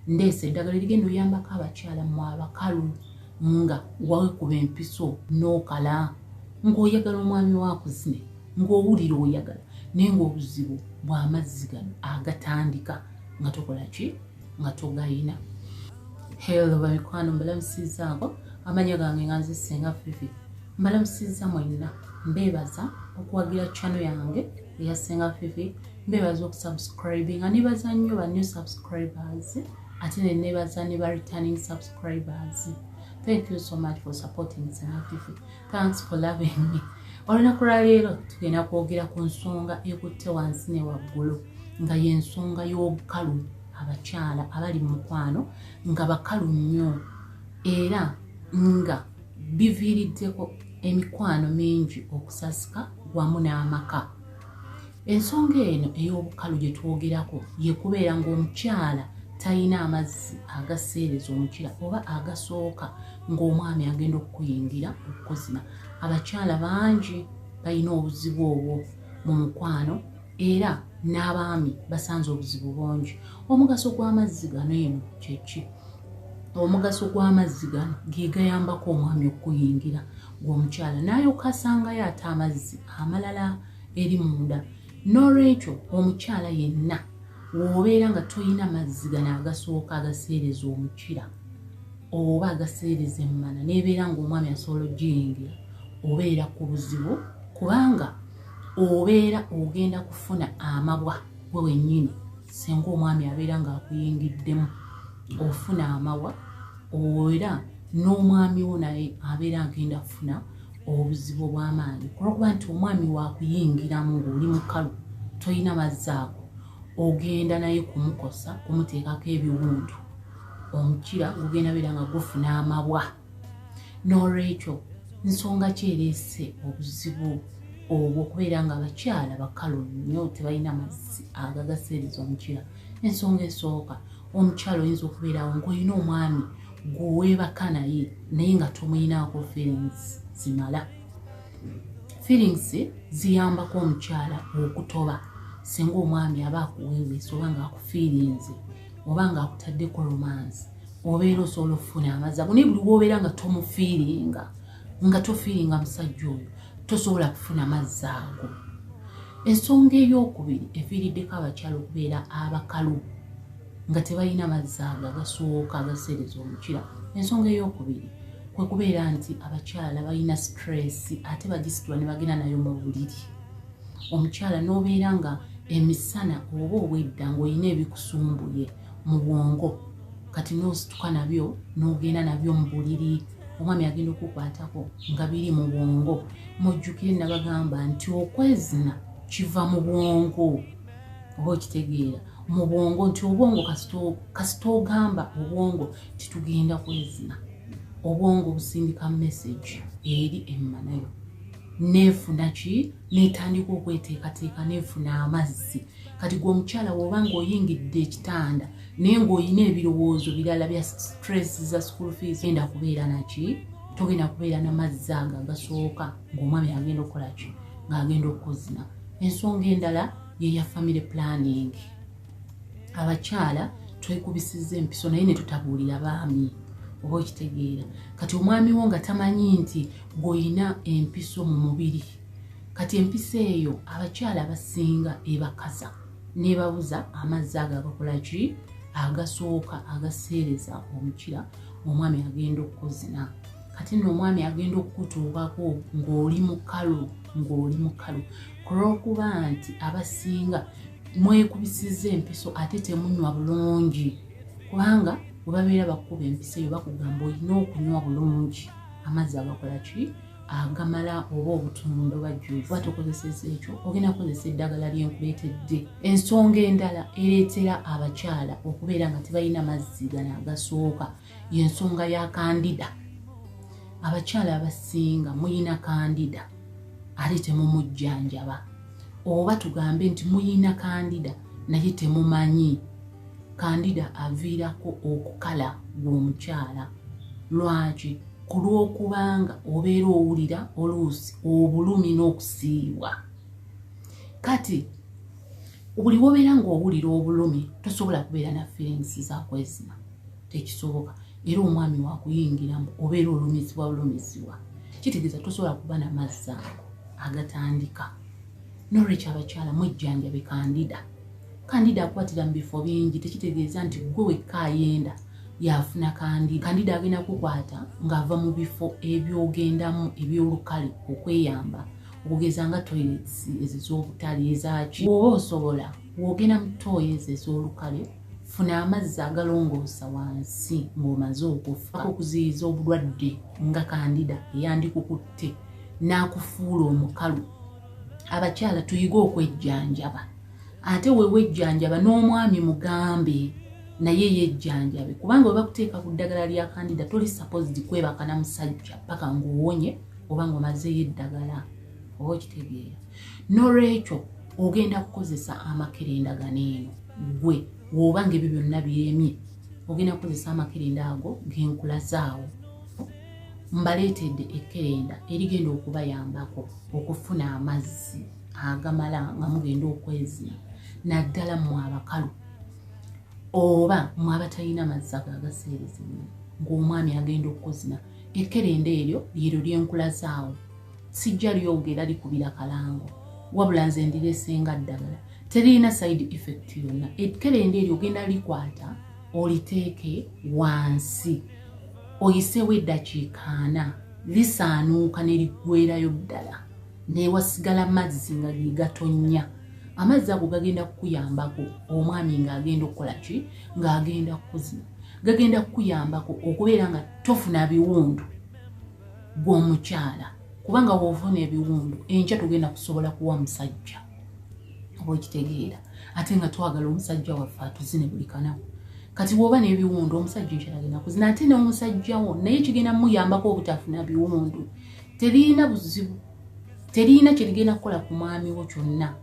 ndeese eddagala erigenda oyambako abakyala mu abakalu nga wakuba empiso n'okala ng'oyagala omwami wakuzine ng'owulira oyagala naye ng'obuzibu bw'amazzi gano agatandika nga tokola ki nga togayina. Hello bamikwano, mbalamusizaako. Amanya gange nga nze Ssenga Fifi. Mbalamusiza mwenna. Mbebaza okuwagira channel yange eya Ssenga Fifi. Mbebaza okusubscribing. Nebaza nnyo ba new subscribers. Ate ne nebaza ne ba returning subscribers. Thank you so much for supporting Ssenga Fifi. Thanks for loving me. Olunaku lwa leero tugenda kwogera ku nsonga ekutte wansi ne waggulu nga y'ensonga y'obukalu abakyala abali mu mukwano nga bakalu nnyo era nga biviiriddeko emikwano mingi okusasika wamu n'amaka. Ensonga eno ey'obukalu gye twogerako ye kubeera ng'omukyala talina amazzi agaseereza omukira oba agasooka ng'omwami agenda okukuyingira okukuzina. Abakyala bangi balina obuzibu obwo mu mukwano era n'abaami basanze obuzibu bungi. Omugaso gw'amazzi gano eno kye ki? Omugaso gw'amazzi gano ge gayambako omwami okuyingira gw'omukyala n'ayokka asangayo ate amazzi amalala eri munda. N'olwekyo omukyala yenna w'obeera nga toyina mazzi gano agasooka agaseereza omukira oba agaseereza emmana n'ebeera ng'omwami asobola ogiyingira obeera ku buzibu kubanga obeera ogenda kufuna amabwa gwe wennyini singa omwami abeera ng'akuyingiddemu ofuna amabwa era n'omwami wo naye abeera agenda kufuna obuzibu bw'amaanyi olw'okuba nti omwami wakuyingiramu ng'oli mukalu toyina mazzi ago ogenda naye kumukosa kumuteekako ebiwundu omukira gugenda beera nga gufuna amabwa. N'olwekyo nsonga ki ereese obuzibu obwo okubeera nga abakyala bakalu nnyo tebalina mazzi agagaseereza omukira? Ensonga esooka, omukyala oyinza okubeerawo ng'olina omwami gweweebaka naye nga tomuyinaako feelings zimala. Feelings ziyambako omukyala okutoba singa omwami aba akuweeweesa oba ng'akufiirinze oba ng'akutaddeko romance obeera osobola okufuna amazzi ago naye buli w'obeera nga tomufiiringa nga tofiiringa musajja oyo tosobola kufuna mazzi ago. Ensonga ey'okubiri eviiriddeko abakyala okubeera abakalu nga tebalina mazzi ago agasooka agaseereza omukira. Ensonga ey'okubiri kwe kubeera nti abakyala balina stress ate bagisitula ne bagenda nayo mu buliri. Omukyala n'obeera nga emisana oba obwedda ng'olina ebikusumbuye mu bwongo kati n'osituka nabyo n'ogenda nabyo mu buliri omwami agenda okukwatako nga biri mu bwongo. Mujjukire nabagamba nti okwezina kiva mu bwongo oba okitegeera mu bwongo nti obwongo kasita ogamba obwongo titugenda kwezina obwongo busindika message eri emmanayo neefuna ki neetandika okweteekateeka neefuna amazzi. Kati gwe omukyala bw'oba ng'oyingidde ekitanda naye ng'olina ebirowoozo birala bya stress za school fees genda kubeera naki togenda kubeera n'amazzi ago agasooka ng'omwami agenda okukola ki ng'agenda okuzina. Ensonga endala ye ya family planning. Abakyala twekubisizza empiso naye ne tutabuulira baami oba okitegeera. Kati omwami wo nga tamanyi nti gw'olina empiso mu mubiri. Kati empiso eyo abakyala abasinga ebakaza nebabuza amazzi ago agakola ki agasooka agaseereza omukira omwami agenda okuzina. Kati nno omwami agenda okukutuukako ng'oli mukalu kulw'okuba nti abasinga mwekubisizza empiso ate temunywa bulungi kubanga bwe babeera bakuba empiso eyo bakugamba olina okunywa bulungi amazzi agakola ki agamala oba obutundo bajjuvu. Oba tokozesezza ekyo ogenda kukozesa eddagala lyenkuleetedde. Ensonga endala ereetera abakyala okubeera nga tebalina mazzi gano agasooka y'ensonga ya kandida. Abakyala abasinga muyina kandida ate temumujjanjaba oba tugambe nti muyina kandida naye temumanyi. Kandida aviirako okukala gw'omukyala. Lwaki? Ku lw'okubanga obeera owulira oluusi obulumi n'okusiibwa. Kati buli wobeera ng'owulira obulumi tosobola kubeera na feelings za kwezina tekisoboka era omwami wakuyingiramu obeera olumizibwa kitegeeza tosobola kuba na mazzi ago agatandika n'olwekyo abakyala mwejjanjabe kandida akwatira mu bifo bingi tekitegeeza nti gwe wekka ayenda yafuna kandida agenda kukwata ng'ava mu bifo ebyogendamu ebyolukale okweyamba okugeza nga toilets ez'obutale ezaki bw'oba osobola wogenda mu toilet ez'olukale funa amazzi agalongoosa wansi ng'omaze okufa okuziyiza obulwadde nga kandida eyandikukutte n'akufuula omukalu. Abakyala tuyiga okwejjanjaba ate wewejjanjaba n'omwami mugambe naye yejjanjabe kubanga bwe bakuteeka ku ddagala lya kandida toli supposed kwebaka na musajja paka ng'owonye oba ng'omazeeyo eddagala oba okitegeera. N'olwekyo ogenda kukozesa amakerenda ganeeno gwe woba ng'ebyo byonna byemye ogenda kukozesa amakerenda ago g'enkula zaawo. Mbaleetedde ekkerenda erigenda okubayambako okufuna amazzi agamala nga mugenda okwezina naddala mmwe abakalu oba mmwe abatalina mazzi ago agaseerezebwa ng'omwami agenda okuzina. Ekkerenda eryo lyero ly'enkula zaawo sijja lyogera likubira kalango wabula nze ndireesenga ddagala terina side effect yonna. Ekkerenda eryo ogenda likwata oliteeke wansi oyiseewo eddakiika 4 lisaanuuka ne liggweerayo ddala newasigala mazzi nga gatonya. Amazzi ago gagenda kukuyambako omwami ng'agenda okukola ki ng'agenda kuzina gagenda kukuyambako okubeera nga tofuna biwundu gw'omukyala kubanga wofuna ebiwundu enkya tugenda kusobola kuwa musajja oba okitegeera ate nga twagala omusajja waffe atuzine buli kanaku. Kati woba n'ebiwundu omusajja enkya agenda kuzina ate n'omusajjawo naye kigenda muyambako obutafuna biwundu. Teriina buzibu teriina kyerigenda kukola ku mwami wo kyonna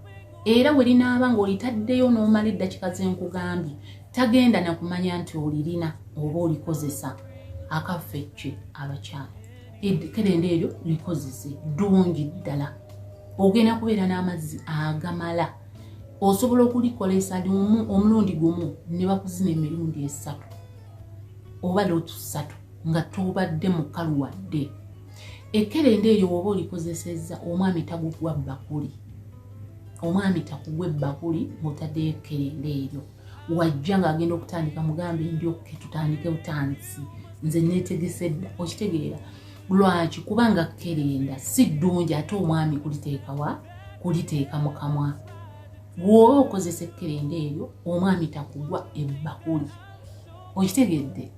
era bwe linaaba ng'olitaddeyo n'omala eddakiika zenkugambye tagenda na kumanya nti olirina oba olikozesa. Akaffecce abakyala ekkerenda eryo likozese ddungi ddala ogenda kubeera n'amazzi agamala osobola okulikolesa omulundi gumu ne bakuzina emirundi 3 oba lotu 3 nga tobadde mukalu wadde. Ekkerenda eryo woba olikozesezza omwami tagugwa bakuli omwami takugwa ebbakuli ng'otaddeyo ekkerenda eryo wajja ng'agenda okutandika mugambe ndyoke tutandike butandisi nze neetegese dda okitegeera. Lwaki kubanga kkerenda si ddungi ate omwami kuliteeka mu kamwa. Bw'oba okozesa ekkerenda eryo omwami takugwa ebbakuli okitegedde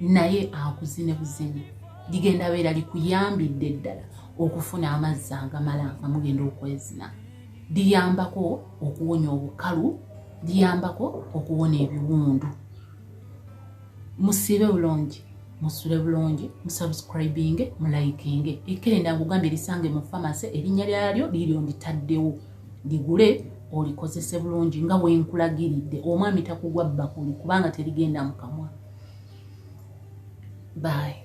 naye akuzine buzine ligenda beera likuyambidde ddala okufuna amazzi agamala nga mugenda okwezina. Liyambako okuwonya obukalu liyambako okuwona ebiwundu. Musiibe bulungi musule bulungi musubscribinge mulayikinge. Ekkerenda nkugambye lisange mu famasi erinnya lyalyo liryo nditaddewo ligule olikozese bulungi nga wenkulagiridde omwami takugwa bakuli kubanga terigenda mu kamwa. Bye.